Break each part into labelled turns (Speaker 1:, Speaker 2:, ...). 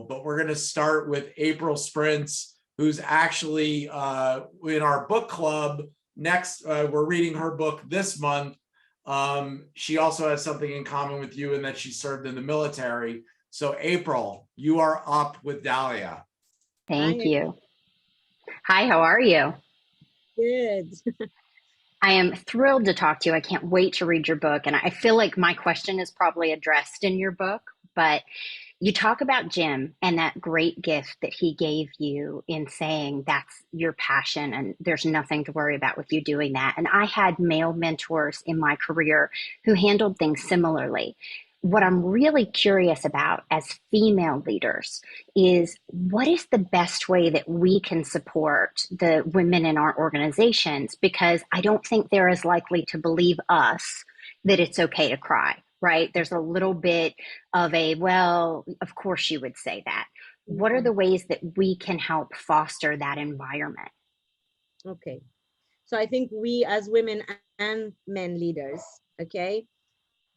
Speaker 1: but we're going to start with April SHPRINTZ, who's actually in our book club. Next, we're reading her book this month. She also has something in common with you in that she served in the military. So April, you are up with DALIA.
Speaker 2: Thank you. Hi, how are you?
Speaker 3: Good.
Speaker 2: I am thrilled to talk to you. I can't wait to read your book. And I feel like my question is probably addressed in your book, but you talk about Jim and that great gift that he gave you in saying that's your passion and there's nothing to worry about with you doing that. And I had male mentors in my career who handled things similarly. What I'm really curious about as female leaders is what is the best way that we can support the women in our organizations? Because I don't think they're as likely to believe us that it's okay to cry, right? There's a little bit of a, well, of course you would say that. What are the ways that we can help foster that environment?
Speaker 3: Okay. So I think we as women and men leaders, okay,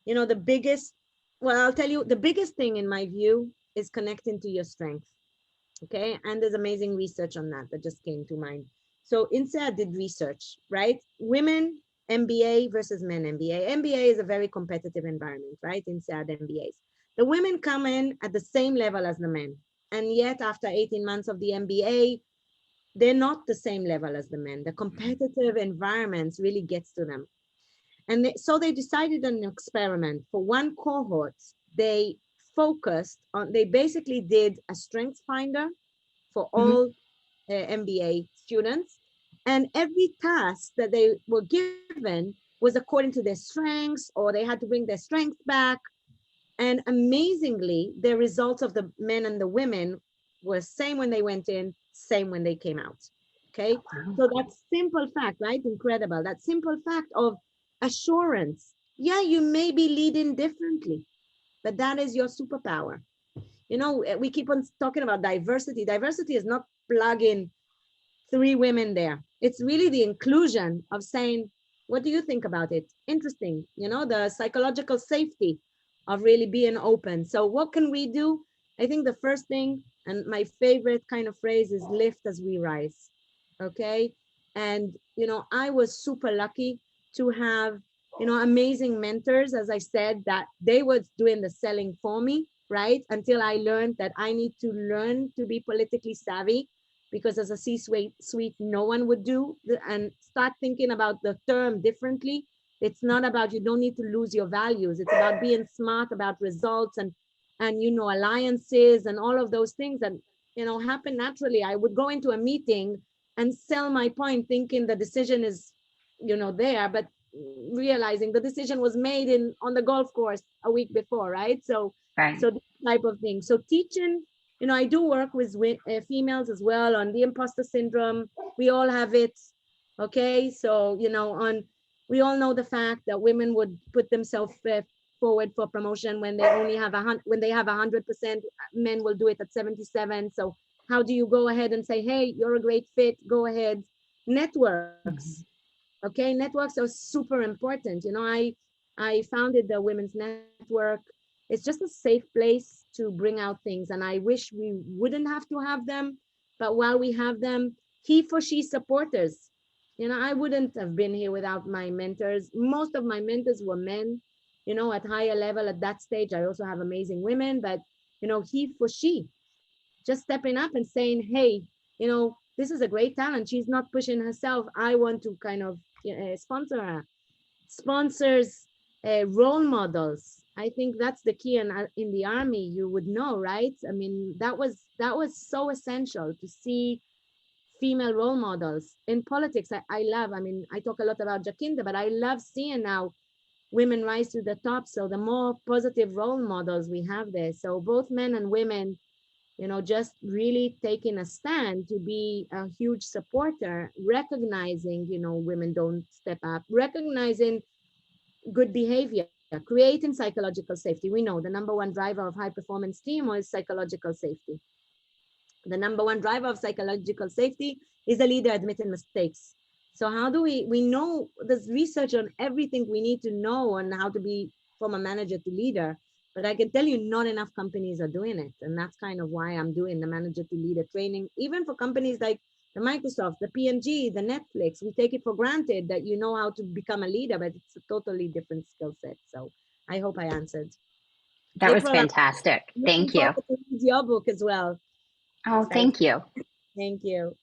Speaker 3: the biggest, I'll tell you, the biggest thing in my view is connecting to your strength. Okay. And there's amazing research on that just came to mind. So INSEAD did research, right? Women MBA versus men MBA. MBA is a very competitive environment, right? INSEAD MBAs. The women come in at the same level as the men. And yet after 18 months of the MBA, they're not the same level as the men. The competitive environments really gets to them. And so they decided on an experiment. For one cohort, they basically did a strength finder for all MBA students. And every task that they were given was according to their strengths, or they had to bring their strength back. And amazingly, the results of the men and the women were same when they went in, same when they came out. Okay. So that simple fact, right? Incredible. That simple fact of assurance. Yeah, you may be leading differently, but that is your superpower. We keep on talking about diversity. Diversity is not plugging 3 women there. It's really the inclusion of saying, what do you think about it? Interesting. The psychological safety of really being open. So what can we do? I think the first thing, and my favorite kind of phrase is lift as we rise. Okay. And, I was super lucky to have, amazing mentors, as I said, that they were doing the selling for me, right? Until I learned that I need to learn to be politically savvy, because as a C-suite, no one would do, and start thinking about the term differently. It's not about, you don't need to lose your values. It's about being smart about results and alliances and all of those things that, happen naturally. I would go into a meeting and sell my point thinking the decision is, there, but realizing the decision was made on the golf course a week before, right? So this type of thing. So teaching, I do work with females as well on the imposter syndrome. We all have it. Okay. So, we all know the fact that women would put themselves forward for promotion when they only have 100%, men will do it at 77. So how do you go ahead and say, hey, you're a great fit, go ahead. Networks. Okay. Networks are super important. I founded the Women's Network. It's just a safe place to bring out things. And I wish we wouldn't have to have them, but while we have them, he for she supporters, I wouldn't have been here without my mentors. Most of my mentors were men, at higher level at that stage. I also have amazing women, but, he for she, just stepping up and saying, hey, this is a great talent. She's not pushing herself. I want to kind of sponsor her. Sponsors, role models. I think that's the key. And in the army, you would know, right? I mean, that was so essential to see female role models. In politics. I love, I talk a lot about Jacinda, but I love seeing now women rise to the top. So the more positive role models we have there. So both men and women, just really taking a stand to be a huge supporter, recognizing, women don't step up, recognizing good behavior, creating psychological safety. We know the number one driver of high performance team is psychological safety. The number one driver of psychological safety is a leader admitting mistakes. So how do we know there's research on everything we need to know on how to be from a manager to leader. But I can tell you not enough companies are doing it. And that's kind of why I'm doing the manager to leader training, even for companies like the Microsoft, the PMG, the Netflix. We take it for granted that you know how to become a leader, but it's a totally different skill set. So I hope I answered.
Speaker 2: That was
Speaker 3: April, I'm
Speaker 2: fantastic.
Speaker 3: looking
Speaker 2: Thank you.
Speaker 3: forward to read your book as well.
Speaker 2: Oh,
Speaker 3: Excited.
Speaker 2: thank you.
Speaker 3: Thank you.